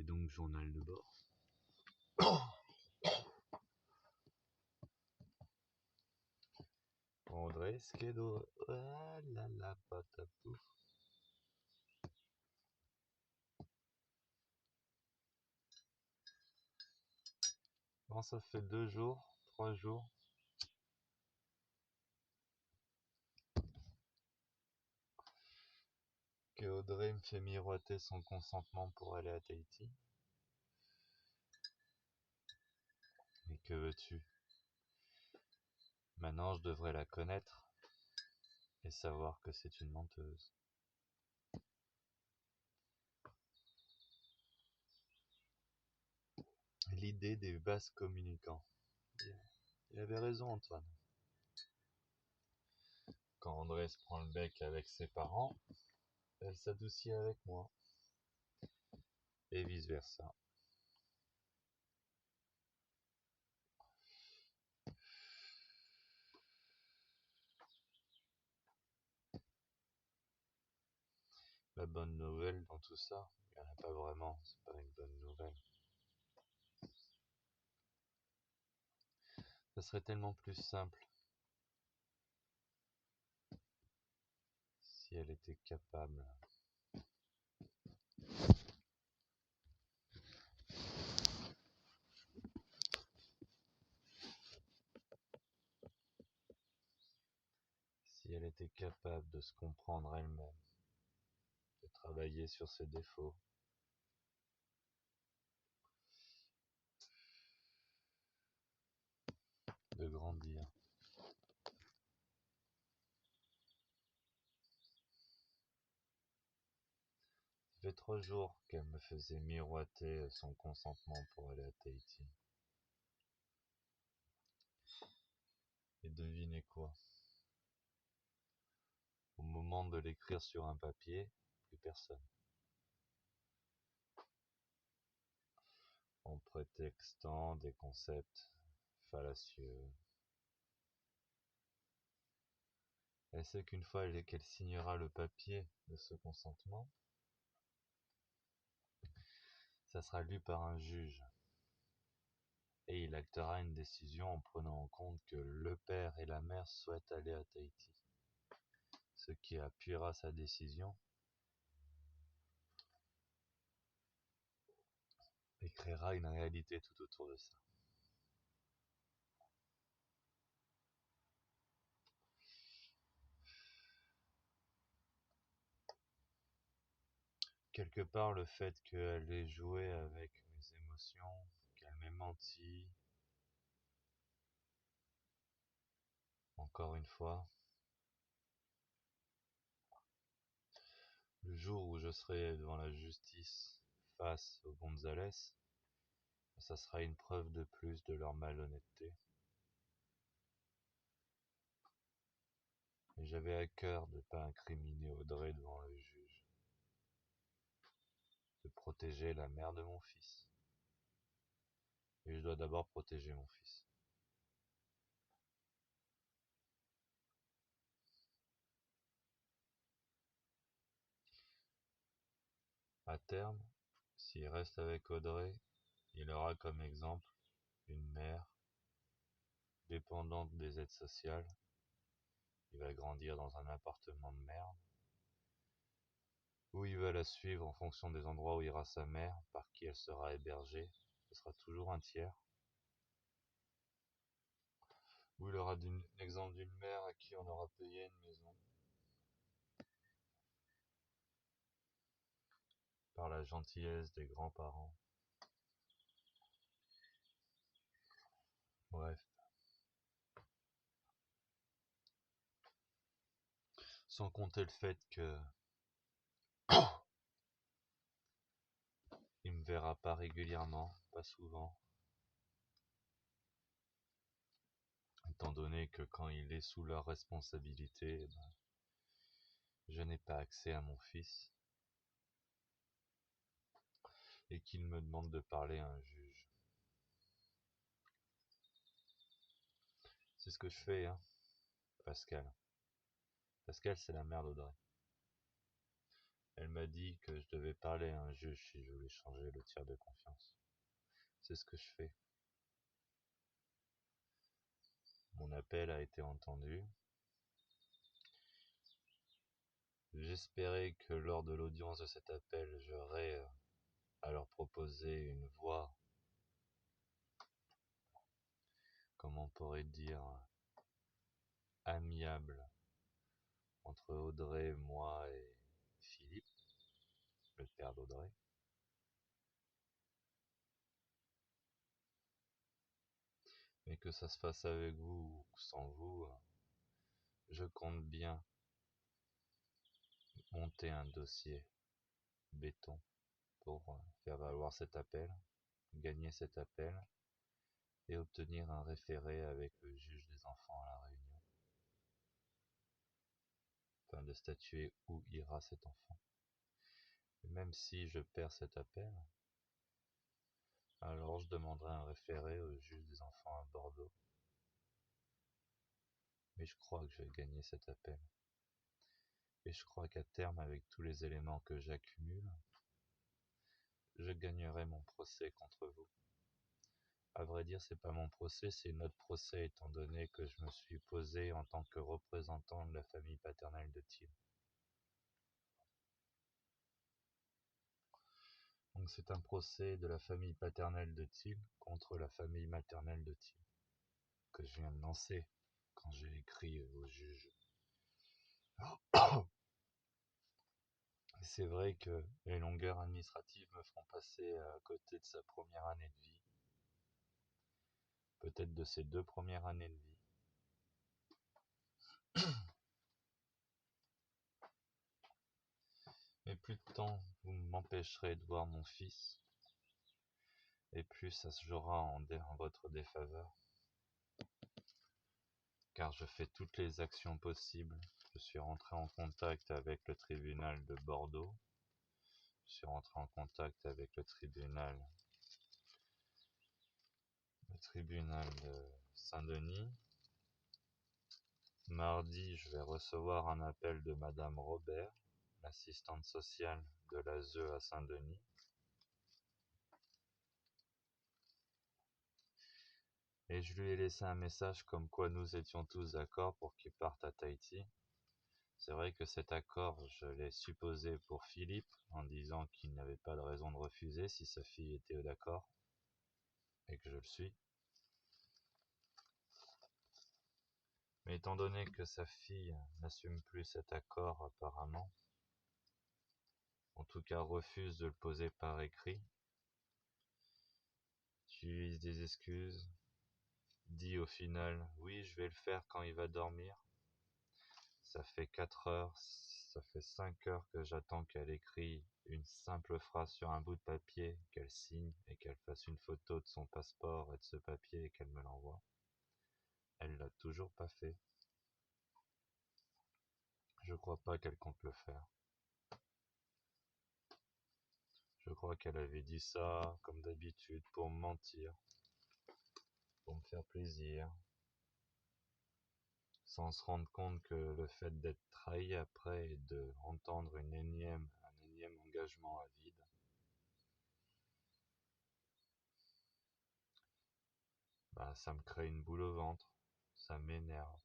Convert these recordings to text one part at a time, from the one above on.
donc journal de bord. André Schedor, ah là là, patapouf. Bon, ça fait 2 jours, 3 jours que Audrey me fait miroiter son consentement pour aller à Tahiti. Et que veux-tu? Maintenant, je devrais la connaître et savoir que c'est une menteuse. L'idée des vases communicants. Il avait raison, Antoine. Quand André se prend le bec avec ses parents, elle s'adoucit avec moi. Et vice-versa. La bonne nouvelle dans tout ça, il n'y en a pas vraiment, c'est pas une bonne nouvelle. Ça serait tellement plus simple si elle était capable. Si elle était capable de se comprendre elle-même, de travailler sur ses défauts, de grandir. Ça fait 3 jours qu'elle me faisait miroiter son consentement pour aller à Tahiti. Et devinez quoi? Au moment de l'écrire sur un papier, plus personne. En prétextant des concepts fallacieux. Elle sait qu'une fois qu'elle signera le papier de ce consentement, ça sera lu par un juge. Et il actera une décision en prenant en compte que le père et la mère souhaitent aller à Tahiti. Ce qui appuiera sa décision et créera une réalité tout autour de ça. Quelque part, le fait qu'elle ait joué avec mes émotions, qu'elle m'ait menti, encore une fois, le jour où je serai devant la justice face aux Gonzalez, ça sera une preuve de plus de leur malhonnêteté. Et j'avais à cœur de ne pas incriminer Audrey devant le juge, de protéger la mère de mon fils. Et je dois d'abord protéger mon fils. À terme, s'il reste avec Audrey, il aura comme exemple une mère dépendante des aides sociales. Il va grandir dans un appartement de merde, où il va la suivre en fonction des endroits où ira sa mère, par qui elle sera hébergée. Ce sera toujours un tiers. Où il aura l'exemple d'une mère à qui on aura payé une maison par la gentillesse des grands-parents. Bref. Sans compter le fait que il me verra pas régulièrement, pas souvent. Étant donné que quand il est sous leur responsabilité, je n'ai pas accès à mon fils. Et qu'il me demande de parler à un juge. C'est ce que je fais, hein, Pascal. Pascal, c'est la mère d'Audrey. Elle m'a dit que je devais parler à un juge si je voulais changer le tiers de confiance. C'est ce que je fais. Mon appel a été entendu. J'espérais que lors de l'audience de cet appel, j'aurais à leur proposer une voie, comment on pourrait dire, amiable entre Audrey, moi et Philippe, le père d'Audrey. Mais que ça se fasse avec vous ou sans vous, je compte bien monter un dossier béton pour faire valoir cet appel, gagner cet appel et obtenir un référé avec le juge des enfants à La Réunion, afin de statuer où ira cet enfant. Et même si je perds cet appel, alors je demanderai un référé au juge des enfants à Bordeaux. Mais je crois que je vais gagner cet appel. Et je crois qu'à terme, avec tous les éléments que j'accumule, je gagnerai mon procès contre vous. À vrai dire, c'est pas mon procès, c'est notre procès, étant donné que je me suis posé en tant que représentant de la famille paternelle de Thiel. Donc c'est un procès de la famille paternelle de Thiel contre la famille maternelle de Thiel, que je viens de lancer quand j'ai écrit au juge. C'est vrai que les longueurs administratives me feront passer à côté de sa première année de vie, peut-être de ses 2 premières années de vie. Mais plus de temps vous m'empêcherez de voir mon fils, et plus ça se jouera en votre défaveur. Car je fais toutes les actions possibles. Je suis rentré en contact avec le tribunal de Bordeaux. Je suis rentré en contact avec le tribunal de Saint-Denis. Mardi, je vais recevoir un appel de Madame Robert, l'assistante sociale de l'ASE à Saint-Denis. Et je lui ai laissé un message comme quoi nous étions tous d'accord pour qu'il parte à Tahiti. C'est vrai que cet accord, je l'ai supposé pour Philippe, en disant qu'il n'avait pas de raison de refuser si sa fille était d'accord, et que je le suis. Mais étant donné que sa fille n'assume plus cet accord apparemment, en tout cas refuse de le poser par écrit, utilise des excuses, dit au final « oui, je vais le faire quand il va dormir ». Ça fait 4 heures, ça fait 5 heures que j'attends qu'elle écrit une simple phrase sur un bout de papier, qu'elle signe et qu'elle fasse une photo de son passeport et de ce papier et qu'elle me l'envoie. Elle l'a toujours pas fait. Je crois pas qu'elle compte le faire. Je crois qu'elle avait dit ça, comme d'habitude, pour me mentir, pour me faire plaisir, sans se rendre compte que le fait d'être trahi après et de entendre un énième engagement à vide, bah, ça me crée une boule au ventre, ça m'énerve.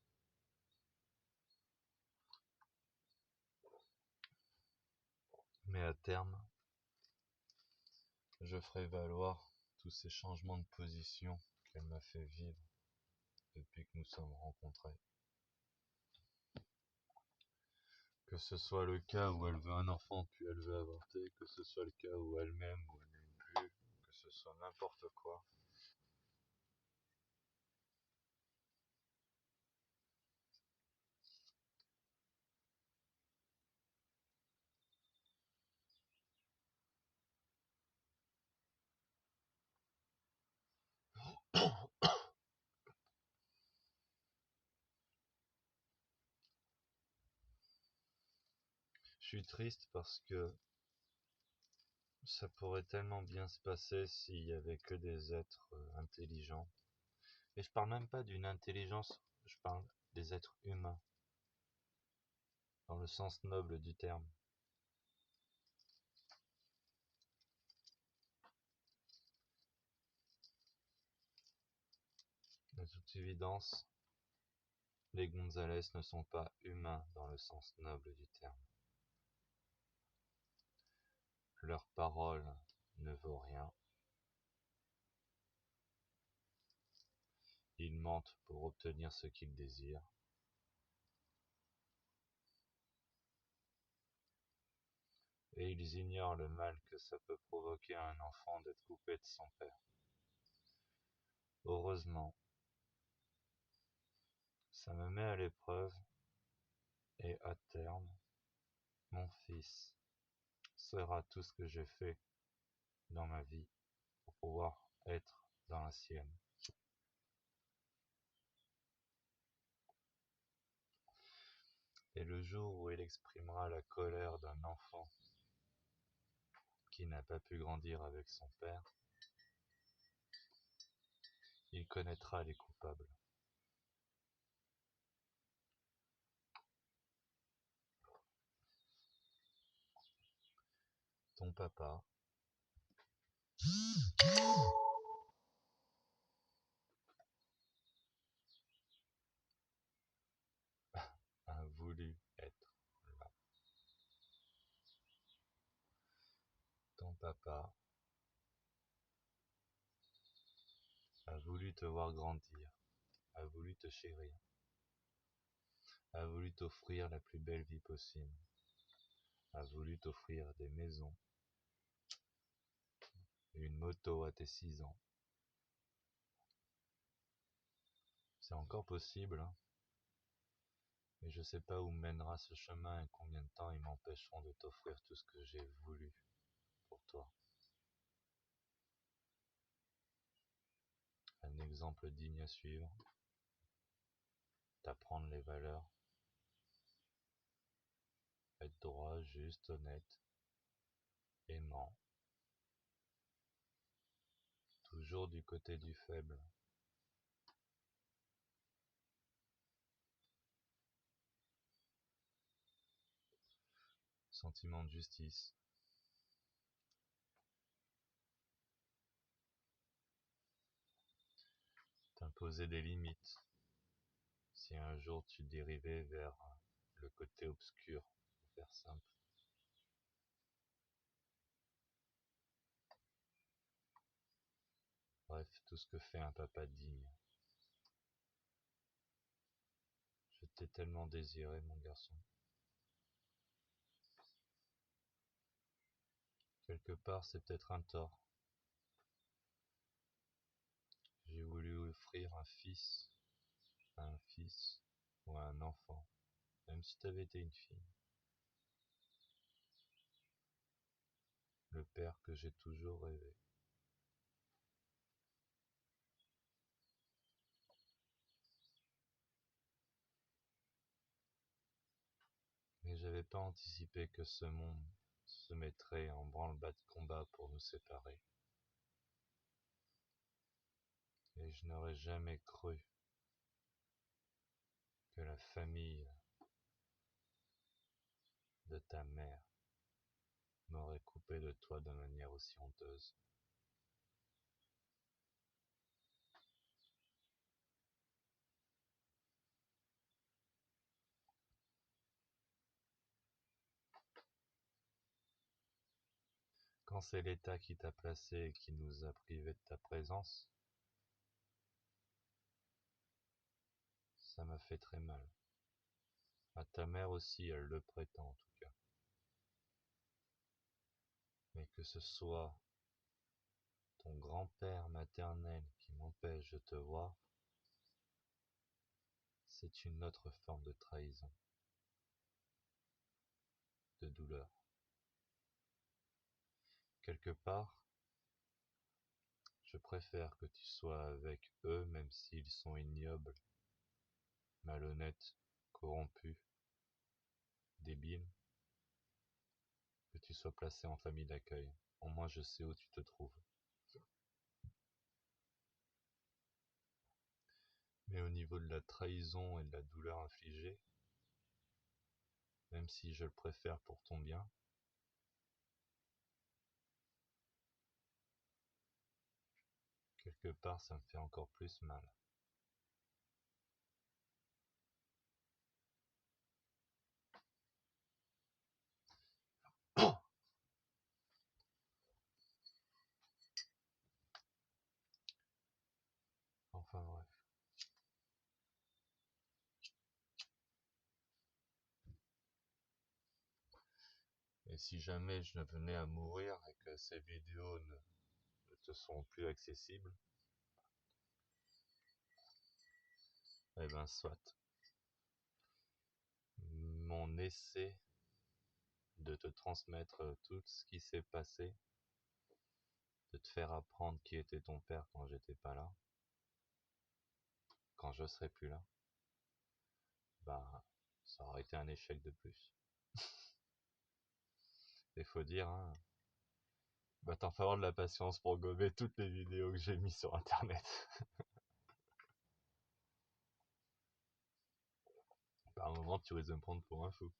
Mais à terme, je ferai valoir tous ces changements de position qu'elle m'a fait vivre depuis que nous sommes rencontrés. Que ce soit le cas où elle veut un enfant puis elle veut avorter, que ce soit le cas où elle m'aime ou elle m'aime plus, que ce soit n'importe quoi. Je suis triste parce que ça pourrait tellement bien se passer s'il y avait que des êtres intelligents. Et je parle même pas d'une intelligence, je parle des êtres humains, dans le sens noble du terme. toute évidence, les Gonzalez ne sont pas humains dans le sens noble du terme. Leur parole ne vaut rien. Ils mentent pour obtenir ce qu'ils désirent. Et ils ignorent le mal que ça peut provoquer à un enfant d'être coupé de son père. Heureusement, ça me met à l'épreuve et à terme, mon fils sera tout ce que j'ai fait dans ma vie pour pouvoir être dans la sienne. Et le jour où il exprimera la colère d'un enfant qui n'a pas pu grandir avec son père, il connaîtra les coupables. Ton papa a voulu être là. Ton papa a voulu te voir grandir, a voulu te chérir, a voulu t'offrir la plus belle vie possible, a voulu t'offrir des maisons, une moto à tes 6 ans. C'est encore possible, hein, mais je sais pas où mènera ce chemin et combien de temps ils m'empêcheront de t'offrir tout ce que j'ai voulu pour toi. Un exemple digne à suivre, t'apprendre les valeurs, être droit, juste, honnête, aimant, toujours du côté du faible. Sentiment de justice. T'imposer des limites. Si un jour tu dérivais vers le côté obscur, pour faire simple. Bref, tout ce que fait un papa digne. Je t'ai tellement désiré, mon garçon. Quelque part, c'est peut-être un tort. J'ai voulu offrir un fils à un fils ou à un enfant, même si t'avais été une fille. Le père que j'ai toujours rêvé. Mais j'avais pas anticipé que ce monde se mettrait en branle-bas de combat pour nous séparer. Et je n'aurais jamais cru que la famille de ta mère m'aurait coupé de toi de manière aussi honteuse. Quand c'est l'État qui t'a placé et qui nous a privés de ta présence, ça m'a fait très mal. À ta mère aussi, elle le prétend en tout cas. Mais que ce soit ton grand-père maternel qui m'empêche de te voir, c'est une autre forme de trahison, de douleur. Quelque part, je préfère que tu sois avec eux même s'ils sont ignobles, malhonnêtes, corrompus, débiles, que tu sois placé en famille d'accueil. Au moins je sais où tu te trouves. Mais au niveau de la trahison et de la douleur infligée, même si je le préfère pour ton bien, quelque part ça me fait encore plus mal. Et si jamais je venais à mourir et que ces vidéos ne te sont plus accessibles, eh ben soit. Mon essai de te transmettre tout ce qui s'est passé, de te faire apprendre qui était ton père quand j'étais pas là, quand je serai plus là, bah ça aurait été un échec de plus. Et faut dire, hein, va t'en falloir de la patience pour gober toutes les vidéos que j'ai mis sur internet. Par un moment, tu risques de me prendre pour un fou.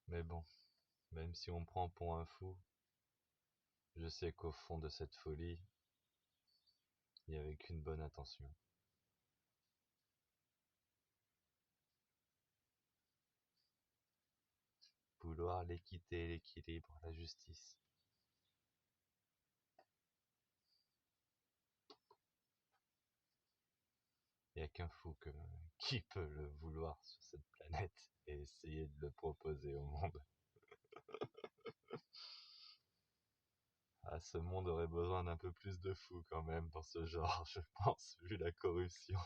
Mais bon, même si on me prend pour un fou, je sais qu'au fond de cette folie, il n'y avait qu'une bonne intention. Vouloir l'équité, l'équilibre, la justice. Il n'y a qu'un fou qui peut le vouloir sur cette planète et essayer de le proposer au monde. Ah, ce monde aurait besoin d'un peu plus de fous quand même dans ce genre, je pense, vu la corruption.